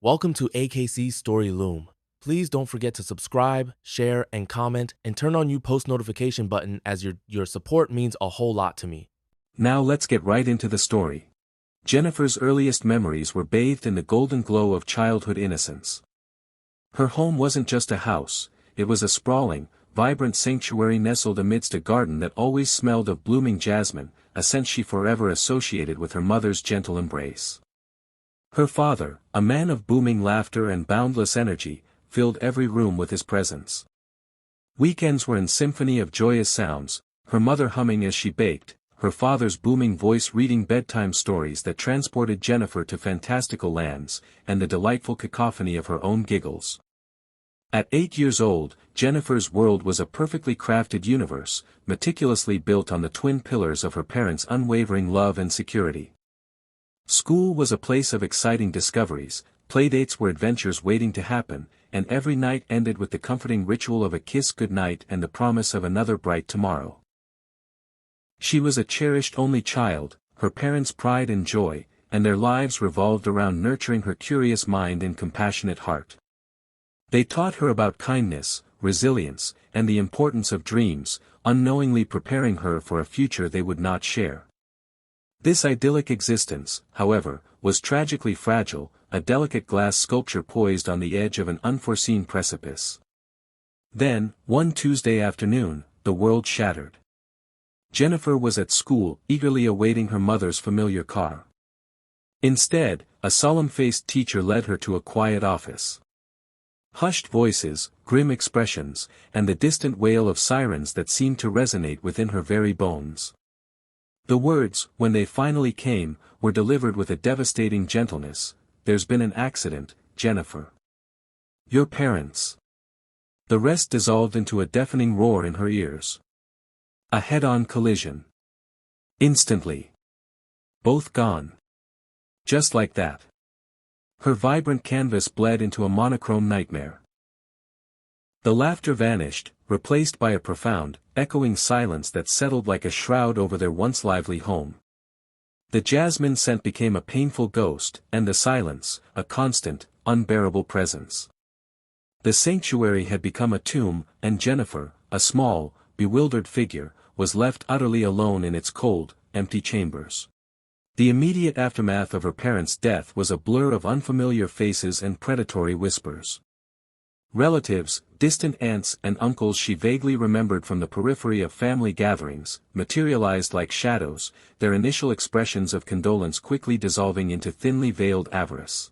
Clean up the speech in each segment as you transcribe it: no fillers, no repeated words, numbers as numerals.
Welcome to AKC's Story Loom. Please don't forget to subscribe, share, and comment, and turn on your post notification button as your support means a whole lot to me. Now let's get right into the story. Jenifer's earliest memories were bathed in the golden glow of childhood innocence. Her home wasn't just a house, it was a sprawling, vibrant sanctuary nestled amidst a garden that always smelled of blooming jasmine, a scent she forever associated with her mother's gentle embrace. Her father, a man of booming laughter and boundless energy, filled every room with his presence. Weekends were in symphony of joyous sounds, her mother humming as she baked, her father's booming voice reading bedtime stories that transported Jenifer to fantastical lands, and the delightful cacophony of her own giggles. At 8 years old, Jenifer's world was a perfectly crafted universe, meticulously built on the twin pillars of her parents' unwavering love and security. School was a place of exciting discoveries, playdates were adventures waiting to happen, and every night ended with the comforting ritual of a kiss goodnight and the promise of another bright tomorrow. She was a cherished only child, her parents' pride and joy, and their lives revolved around nurturing her curious mind and compassionate heart. They taught her about kindness, resilience, and the importance of dreams, unknowingly preparing her for a future they would not share. This idyllic existence, however, was tragically fragile, a delicate glass sculpture poised on the edge of an unforeseen precipice. Then, one Tuesday afternoon, the world shattered. Jenifer was at school, eagerly awaiting her mother's familiar car. Instead, a solemn-faced teacher led her to a quiet office. Hushed voices, grim expressions, and the distant wail of sirens that seemed to resonate within her very bones. The words, when they finally came, were delivered with a devastating gentleness. "There's been an accident, Jenifer. Your parents." The rest dissolved into a deafening roar in her ears. A head-on collision. Instantly. Both gone. Just like that. Her vibrant canvas bled into a monochrome nightmare. The laughter vanished, replaced by a profound, echoing silence that settled like a shroud over their once lively home. The jasmine scent became a painful ghost, and the silence, a constant, unbearable presence. The sanctuary had become a tomb, and Jenifer, a small, bewildered figure, was left utterly alone in its cold, empty chambers. The immediate aftermath of her parents' death was a blur of unfamiliar faces and predatory whispers. Relatives, distant aunts and uncles she vaguely remembered from the periphery of family gatherings, materialized like shadows, their initial expressions of condolence quickly dissolving into thinly veiled avarice.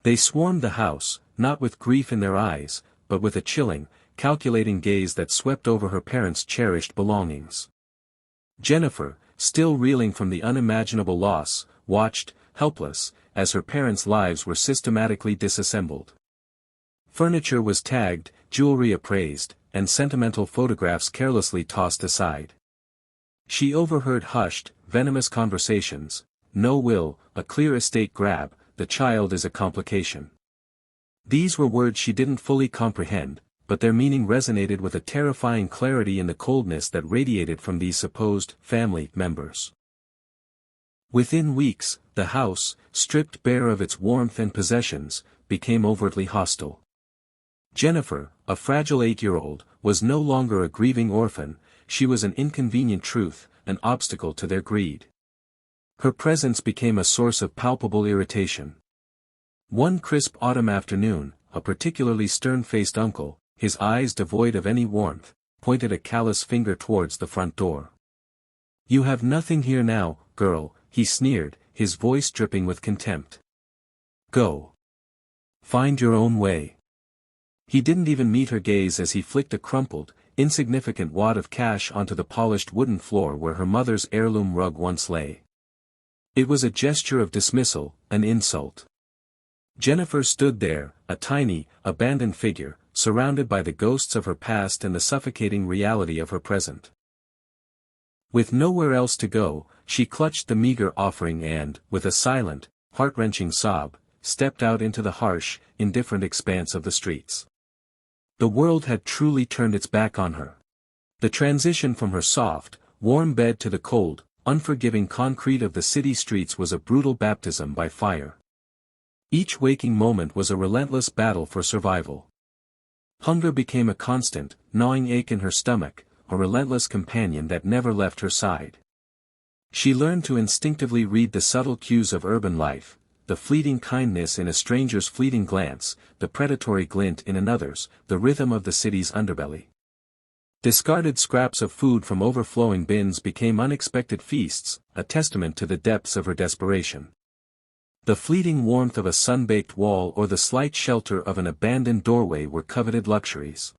They swarmed the house, not with grief in their eyes, but with a chilling, calculating gaze that swept over her parents' cherished belongings. Jenifer, still reeling from the unimaginable loss, watched, helpless, as her parents' lives were systematically disassembled. Furniture was tagged, jewelry appraised, and sentimental photographs carelessly tossed aside. She overheard hushed, venomous conversations. "No will, a clear estate grab, the child is a complication." These were words she didn't fully comprehend, but their meaning resonated with a terrifying clarity in the coldness that radiated from these supposed family members. Within weeks, the house, stripped bare of its warmth and possessions, became overtly hostile. Jenifer, a fragile 8-year-old, was no longer a grieving orphan, she was an inconvenient truth, an obstacle to their greed. Her presence became a source of palpable irritation. One crisp autumn afternoon, a particularly stern-faced uncle, his eyes devoid of any warmth, pointed a callous finger towards the front door. "You have nothing here now, girl," he sneered, his voice dripping with contempt. "Go. Find your own way." He didn't even meet her gaze as he flicked a crumpled, insignificant wad of cash onto the polished wooden floor where her mother's heirloom rug once lay. It was a gesture of dismissal, an insult. Jenifer stood there, a tiny, abandoned figure, surrounded by the ghosts of her past and the suffocating reality of her present. With nowhere else to go, she clutched the meager offering and, with a silent, heart-wrenching sob, stepped out into the harsh, indifferent expanse of the streets. The world had truly turned its back on her. The transition from her soft, warm bed to the cold, unforgiving concrete of the city streets was a brutal baptism by fire. Each waking moment was a relentless battle for survival. Hunger became a constant, gnawing ache in her stomach, a relentless companion that never left her side. She learned to instinctively read the subtle cues of urban life, the fleeting kindness in a stranger's fleeting glance, the predatory glint in another's, the rhythm of the city's underbelly. Discarded scraps of food from overflowing bins became unexpected feasts, a testament to the depths of her desperation. The fleeting warmth of a sun-baked wall or the slight shelter of an abandoned doorway were coveted luxuries.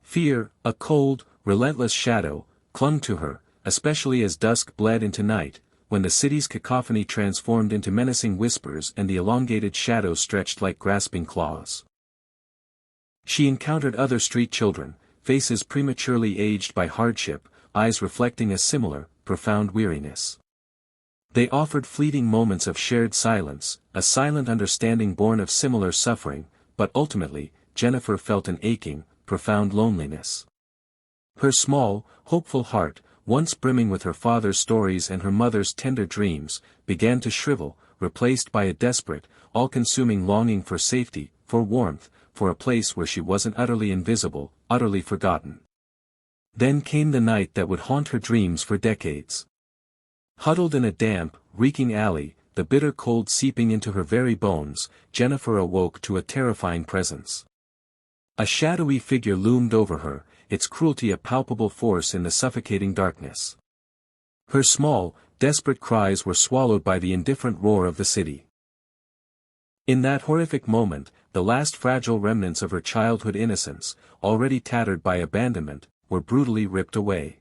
Fear, a cold, relentless shadow, clung to her, especially as dusk bled into night, when the city's cacophony transformed into menacing whispers and the elongated shadows stretched like grasping claws. She encountered other street children, faces prematurely aged by hardship, eyes reflecting a similar, profound weariness. They offered fleeting moments of shared silence, a silent understanding born of similar suffering, but ultimately, Jenifer felt an aching, profound loneliness. Her small, hopeful heart, once brimming with her father's stories and her mother's tender dreams, began to shrivel, replaced by a desperate, all-consuming longing for safety, for warmth, for a place where she wasn't utterly invisible, utterly forgotten. Then came the night that would haunt her dreams for decades. Huddled in a damp, reeking alley, the bitter cold seeping into her very bones, Jenifer awoke to a terrifying presence. A shadowy figure loomed over her, its cruelty a palpable force in the suffocating darkness. Her small, desperate cries were swallowed by the indifferent roar of the city. In that horrific moment, the last fragile remnants of her childhood innocence, already tattered by abandonment, were brutally ripped away.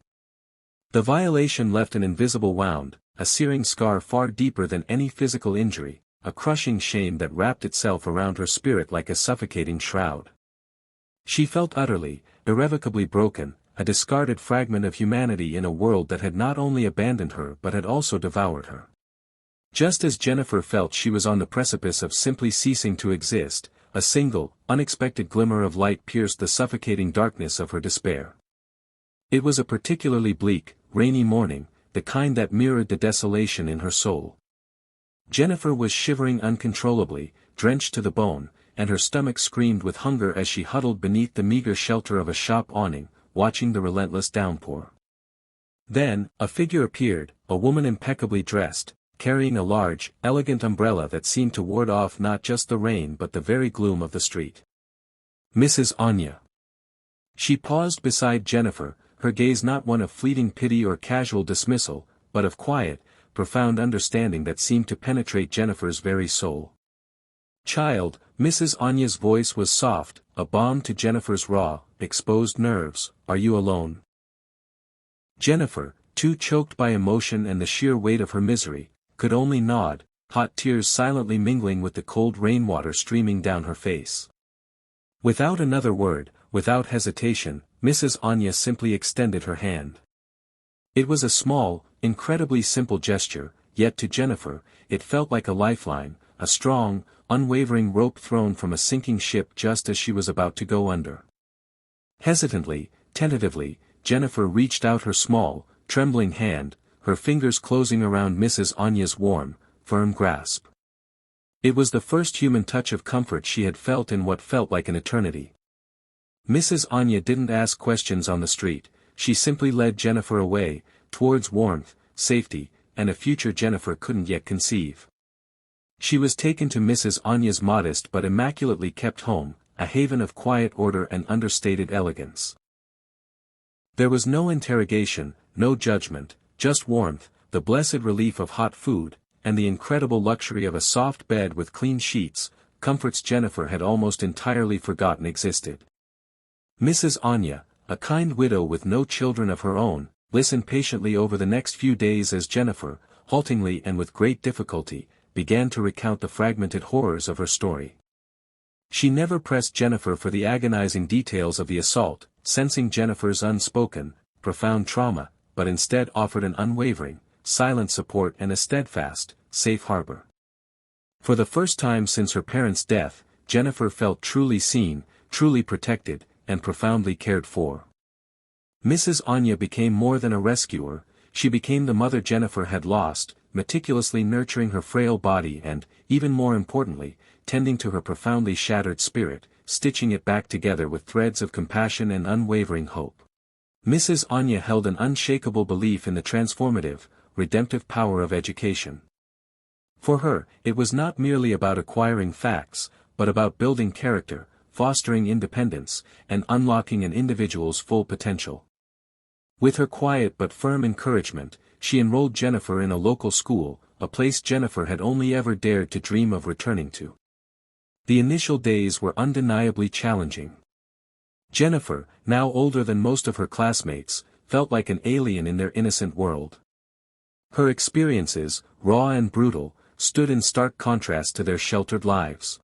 The violation left an invisible wound, a searing scar far deeper than any physical injury, a crushing shame that wrapped itself around her spirit like a suffocating shroud. She felt utterly, irrevocably broken, a discarded fragment of humanity in a world that had not only abandoned her but had also devoured her. Just as Jenifer felt she was on the precipice of simply ceasing to exist, a single, unexpected glimmer of light pierced the suffocating darkness of her despair. It was a particularly bleak, rainy morning, the kind that mirrored the desolation in her soul. Jenifer was shivering uncontrollably, drenched to the bone, and her stomach screamed with hunger as she huddled beneath the meager shelter of a shop awning, watching the relentless downpour. Then, a figure appeared, a woman impeccably dressed, carrying a large, elegant umbrella that seemed to ward off not just the rain but the very gloom of the street. Mrs. Anya. She paused beside Jenifer, her gaze not one of fleeting pity or casual dismissal, but of quiet, profound understanding that seemed to penetrate Jenifer's very soul. "Child," Mrs. Anya's voice was soft, a balm to Jenifer's raw, exposed nerves, "are you alone?" Jenifer, too choked by emotion and the sheer weight of her misery, could only nod, hot tears silently mingling with the cold rainwater streaming down her face. Without another word, without hesitation, Mrs. Anya simply extended her hand. It was a small, incredibly simple gesture, yet to Jenifer, it felt like a lifeline, a strong, unwavering rope thrown from a sinking ship just as she was about to go under. Hesitantly, tentatively, Jenifer reached out her small, trembling hand, her fingers closing around Mrs. Anya's warm, firm grasp. It was the first human touch of comfort she had felt in what felt like an eternity. Mrs. Anya didn't ask questions on the street, she simply led Jenifer away, towards warmth, safety, and a future Jenifer couldn't yet conceive. She was taken to Mrs. Anya's modest but immaculately kept home, a haven of quiet order and understated elegance. There was no interrogation, no judgment, just warmth, the blessed relief of hot food, and the incredible luxury of a soft bed with clean sheets, comforts Jenifer had almost entirely forgotten existed. Mrs. Anya, a kind widow with no children of her own, listened patiently over the next few days as Jenifer, haltingly and with great difficulty, began to recount the fragmented horrors of her story. She never pressed Jenifer for the agonizing details of the assault, sensing Jenifer's unspoken, profound trauma, but instead offered an unwavering, silent support and a steadfast, safe harbor. For the first time since her parents' death, Jenifer felt truly seen, truly protected, and profoundly cared for. Mrs. Anya became more than a rescuer, she became the mother Jenifer had lost, meticulously nurturing her frail body and, even more importantly, tending to her profoundly shattered spirit, stitching it back together with threads of compassion and unwavering hope. Mrs. Anya held an unshakable belief in the transformative, redemptive power of education. For her, it was not merely about acquiring facts, but about building character, fostering independence, and unlocking an individual's full potential. With her quiet but firm encouragement, she enrolled Jenifer in a local school, a place Jenifer had only ever dared to dream of returning to. The initial days were undeniably challenging. Jenifer, now older than most of her classmates, felt like an alien in their innocent world. Her experiences, raw and brutal, stood in stark contrast to their sheltered lives.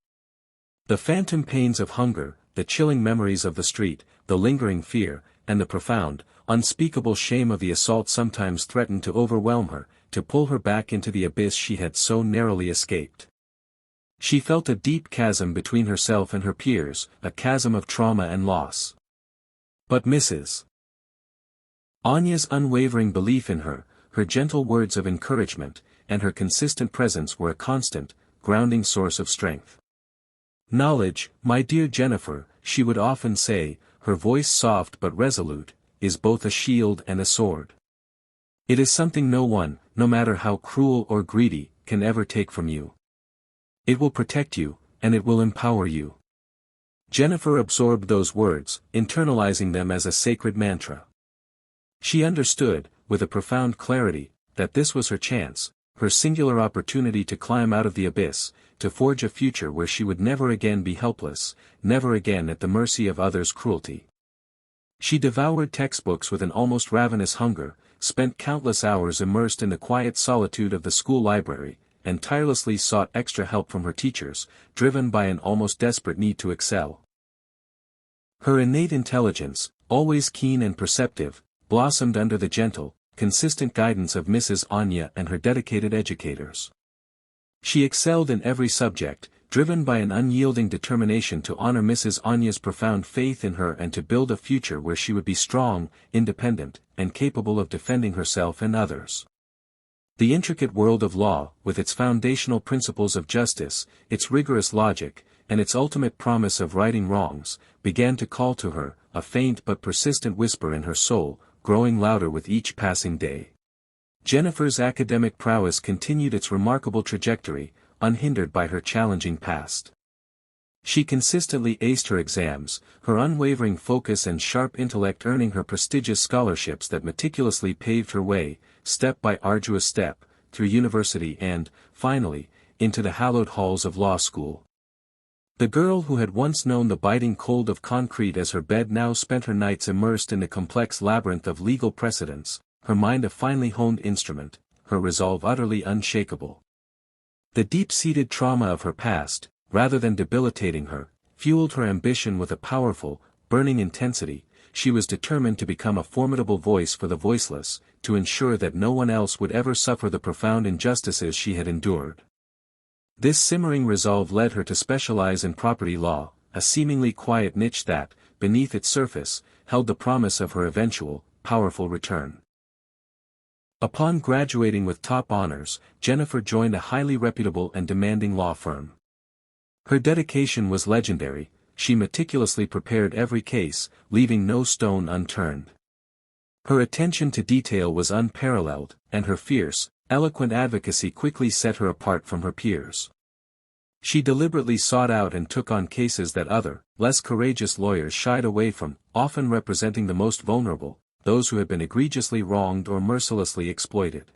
The phantom pains of hunger, the chilling memories of the street, the lingering fear, and the profound, unspeakable shame of the assault sometimes threatened to overwhelm her, to pull her back into the abyss she had so narrowly escaped. She felt a deep chasm between herself and her peers, a chasm of trauma and loss. But Mrs. Anya's unwavering belief in her, her gentle words of encouragement, and her consistent presence were a constant, grounding source of strength. "Knowledge, my dear Jenifer," she would often say, her voice soft but resolute, "is both a shield and a sword. It is something no one, no matter how cruel or greedy, can ever take from you. It will protect you, and it will empower you." Jenifer absorbed those words, internalizing them as a sacred mantra. She understood, with a profound clarity, that this was her chance, her singular opportunity to climb out of the abyss, to forge a future where she would never again be helpless, never again at the mercy of others' cruelty. She devoured textbooks with an almost ravenous hunger, spent countless hours immersed in the quiet solitude of the school library, and tirelessly sought extra help from her teachers, driven by an almost desperate need to excel. Her innate intelligence, always keen and perceptive, blossomed under the gentle, consistent guidance of Mrs. Anya and her dedicated educators. She excelled in every subject, driven by an unyielding determination to honor Mrs. Anya's profound faith in her and to build a future where she would be strong, independent, and capable of defending herself and others. The intricate world of law, with its foundational principles of justice, its rigorous logic, and its ultimate promise of righting wrongs, began to call to her, a faint but persistent whisper in her soul, growing louder with each passing day. Jenifer's academic prowess continued its remarkable trajectory, unhindered by her challenging past. She consistently aced her exams, her unwavering focus and sharp intellect earning her prestigious scholarships that meticulously paved her way, step by arduous step, through university and, finally, into the hallowed halls of law school. The girl who had once known the biting cold of concrete as her bed now spent her nights immersed in the complex labyrinth of legal precedents, her mind a finely honed instrument, her resolve utterly unshakable. The deep-seated trauma of her past, rather than debilitating her, fueled her ambition with a powerful, burning intensity. She was determined to become a formidable voice for the voiceless, to ensure that no one else would ever suffer the profound injustices she had endured. This simmering resolve led her to specialize in property law, a seemingly quiet niche that, beneath its surface, held the promise of her eventual, powerful return. Upon graduating with top honors, Jenifer joined a highly reputable and demanding law firm. Her dedication was legendary. She meticulously prepared every case, leaving no stone unturned. Her attention to detail was unparalleled, and her fierce, eloquent advocacy quickly set her apart from her peers. She deliberately sought out and took on cases that other, less courageous lawyers shied away from, often representing the most vulnerable, those who had been egregiously wronged or mercilessly exploited.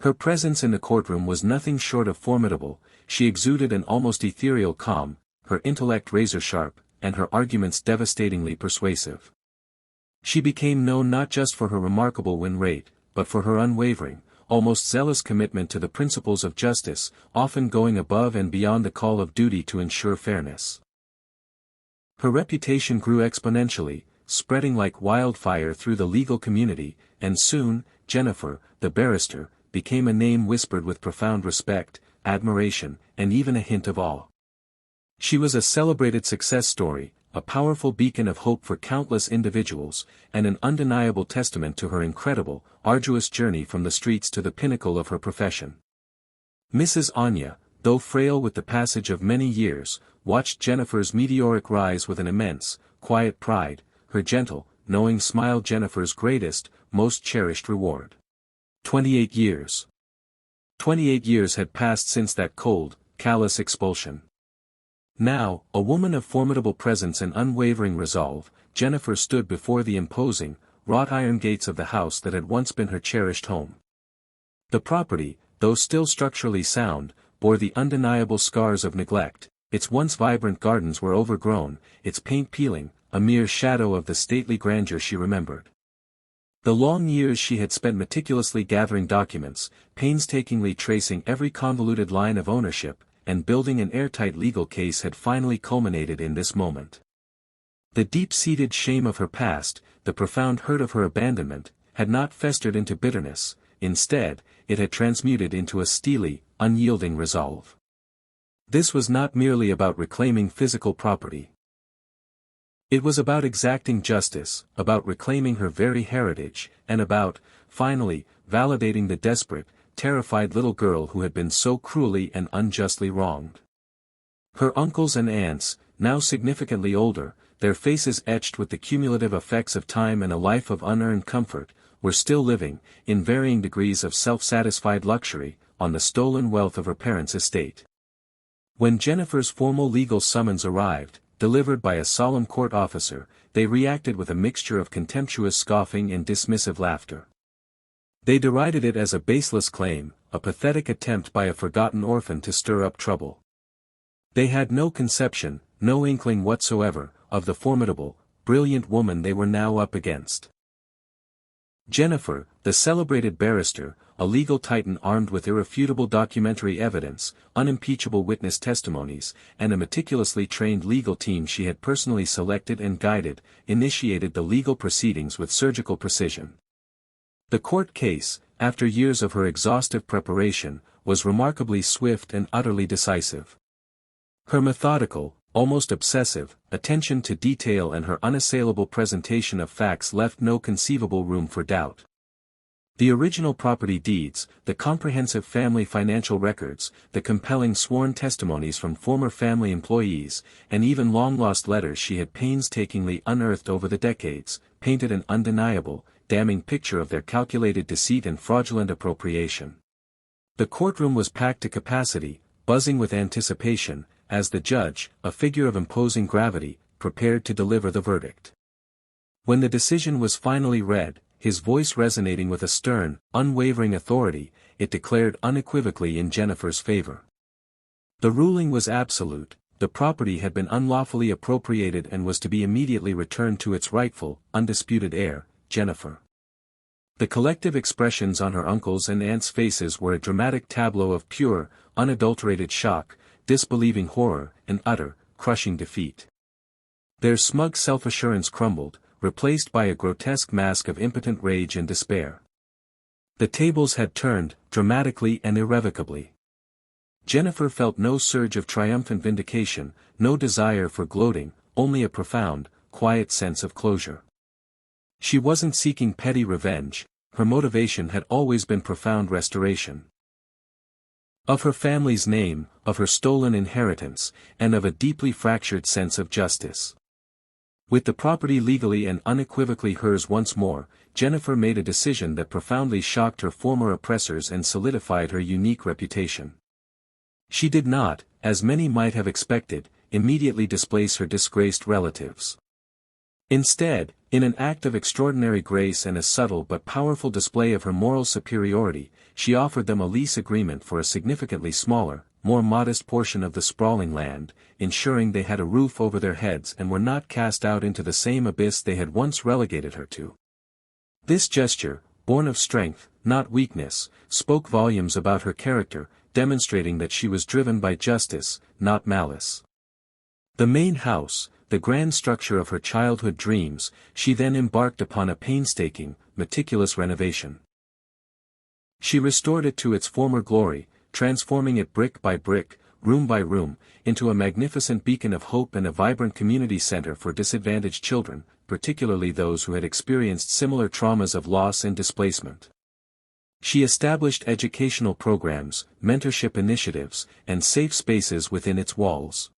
Her presence in the courtroom was nothing short of formidable. She exuded an almost ethereal calm, her intellect razor-sharp, and her arguments devastatingly persuasive. She became known not just for her remarkable win rate, but for her unwavering, almost zealous commitment to the principles of justice, often going above and beyond the call of duty to ensure fairness. Her reputation grew exponentially, spreading like wildfire through the legal community, and soon, Jenifer, the barrister, became a name whispered with profound respect, admiration, and even a hint of awe. She was a celebrated success story, a powerful beacon of hope for countless individuals, and an undeniable testament to her incredible, arduous journey from the streets to the pinnacle of her profession. Mrs. Anya, though frail with the passage of many years, watched Jenifer's meteoric rise with an immense, quiet pride, her gentle, knowing smile Jenifer's greatest, most cherished reward. 28 years. 28 years had passed since that cold, callous expulsion. Now, a woman of formidable presence and unwavering resolve, Jenifer stood before the imposing, wrought-iron gates of the house that had once been her cherished home. The property, though still structurally sound, bore the undeniable scars of neglect. Its once vibrant gardens were overgrown, its paint peeling, a mere shadow of the stately grandeur she remembered. The long years she had spent meticulously gathering documents, painstakingly tracing every convoluted line of ownership, and building an airtight legal case had finally culminated in this moment. The deep-seated shame of her past, the profound hurt of her abandonment, had not festered into bitterness. Instead, it had transmuted into a steely, unyielding resolve. This was not merely about reclaiming physical property. It was about exacting justice, about reclaiming her very heritage, and about, finally, validating the desperate, terrified little girl who had been so cruelly and unjustly wronged. Her uncles and aunts, now significantly older, their faces etched with the cumulative effects of time and a life of unearned comfort, were still living, in varying degrees of self-satisfied luxury, on the stolen wealth of her parents' estate. When Jenifer's formal legal summons arrived, delivered by a solemn court officer, they reacted with a mixture of contemptuous scoffing and dismissive laughter. They derided it as a baseless claim, a pathetic attempt by a forgotten orphan to stir up trouble. They had no conception, no inkling whatsoever, of the formidable, brilliant woman they were now up against. Jenifer, the celebrated barrister, a legal titan armed with irrefutable documentary evidence, unimpeachable witness testimonies, and a meticulously trained legal team she had personally selected and guided, initiated the legal proceedings with surgical precision. The court case, after years of her exhaustive preparation, was remarkably swift and utterly decisive. Her methodical, almost obsessive, attention to detail and her unassailable presentation of facts left no conceivable room for doubt. The original property deeds, the comprehensive family financial records, the compelling sworn testimonies from former family employees, and even long-lost letters she had painstakingly unearthed over the decades, painted an undeniable, damning picture of their calculated deceit and fraudulent appropriation. The courtroom was packed to capacity, buzzing with anticipation, as the judge, a figure of imposing gravity, prepared to deliver the verdict. When the decision was finally read, his voice resonating with a stern, unwavering authority, it declared unequivocally in Jenifer's favor. The ruling was absolute, the property had been unlawfully appropriated and was to be immediately returned to its rightful, undisputed heir, Jenifer. The collective expressions on her uncles' and aunts' faces were a dramatic tableau of pure, unadulterated shock, disbelieving horror, and utter, crushing defeat. Their smug self-assurance crumbled, replaced by a grotesque mask of impotent rage and despair. The tables had turned, dramatically and irrevocably. Jenifer felt no surge of triumphant vindication, no desire for gloating, only a profound, quiet sense of closure. She wasn't seeking petty revenge, her motivation had always been profound restoration. Of her family's name, of her stolen inheritance, and of a deeply fractured sense of justice. With the property legally and unequivocally hers once more, Jenifer made a decision that profoundly shocked her former oppressors and solidified her unique reputation. She did not, as many might have expected, immediately displace her disgraced relatives. Instead, in an act of extraordinary grace and a subtle but powerful display of her moral superiority, she offered them a lease agreement for a significantly smaller, more modest portion of the sprawling land, ensuring they had a roof over their heads and were not cast out into the same abyss they had once relegated her to. This gesture, born of strength, not weakness, spoke volumes about her character, demonstrating that she was driven by justice, not malice. The main house, the grand structure of her childhood dreams, she then embarked upon a painstaking, meticulous renovation. She restored it to its former glory, transforming it brick by brick, room by room, into a magnificent beacon of hope and a vibrant community center for disadvantaged children, particularly those who had experienced similar traumas of loss and displacement. She established educational programs, mentorship initiatives, and safe spaces within its walls.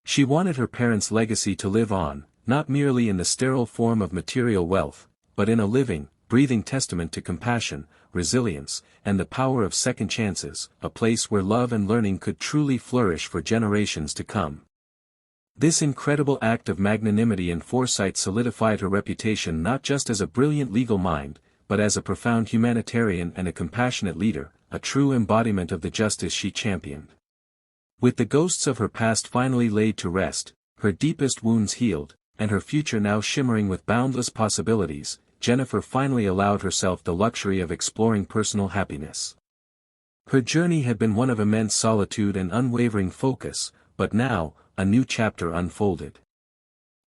She wanted her parents' legacy to live on, not merely in the sterile form of material wealth, but in a living, breathing testament to compassion, resilience, and the power of second chances, a place where love and learning could truly flourish for generations to come. This incredible act of magnanimity and foresight solidified her reputation not just as a brilliant legal mind, but as a profound humanitarian and a compassionate leader, a true embodiment of the justice she championed. With the ghosts of her past finally laid to rest, her deepest wounds healed, and her future now shimmering with boundless possibilities, Jenifer finally allowed herself the luxury of exploring personal happiness. Her journey had been one of immense solitude and unwavering focus, but now, a new chapter unfolded.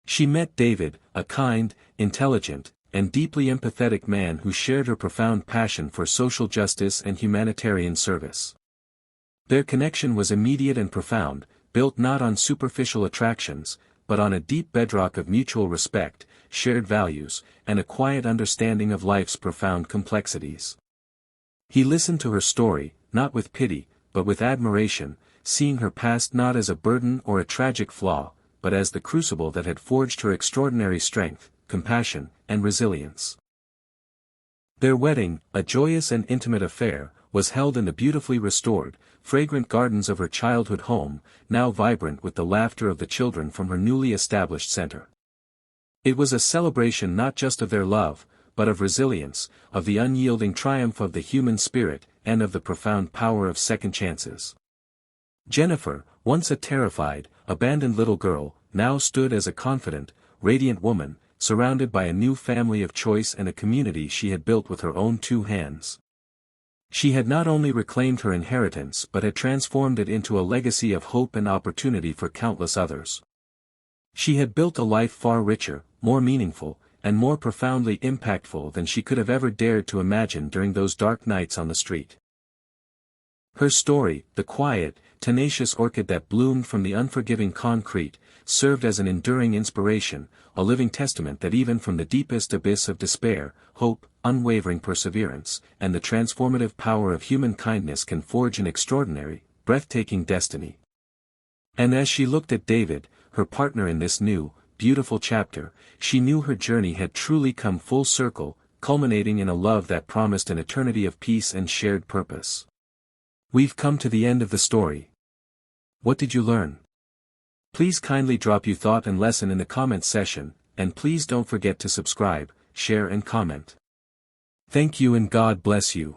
She met David, a kind, intelligent, and deeply empathetic man who shared her profound passion for social justice and humanitarian service. Their connection was immediate and profound, built not on superficial attractions, but on a deep bedrock of mutual respect, shared values, and a quiet understanding of life's profound complexities. He listened to her story, not with pity, but with admiration, seeing her past not as a burden or a tragic flaw, but as the crucible that had forged her extraordinary strength, compassion, and resilience. Their wedding, a joyous and intimate affair, was held in the beautifully restored, fragrant gardens of her childhood home, now vibrant with the laughter of the children from her newly established center. It was a celebration not just of their love, but of resilience, of the unyielding triumph of the human spirit, and of the profound power of second chances. Jenifer, once a terrified, abandoned little girl, now stood as a confident, radiant woman, surrounded by a new family of choice and a community she had built with her own two hands. She had not only reclaimed her inheritance but had transformed it into a legacy of hope and opportunity for countless others. She had built a life far richer, more meaningful, and more profoundly impactful than she could have ever dared to imagine during those dark nights on the street. Her story, the quiet, tenacious orchid that bloomed from the unforgiving concrete, served as an enduring inspiration, a living testament that even from the deepest abyss of despair, hope, unwavering perseverance, and the transformative power of human kindness can forge an extraordinary, breathtaking destiny. And as she looked at David, her partner in this new, beautiful chapter, she knew her journey had truly come full circle, culminating in a love that promised an eternity of peace and shared purpose. We've come to the end of the story. What did you learn? Please kindly drop your thought and lesson in the comments section, and please don't forget to subscribe, share and comment. Thank you and God bless you.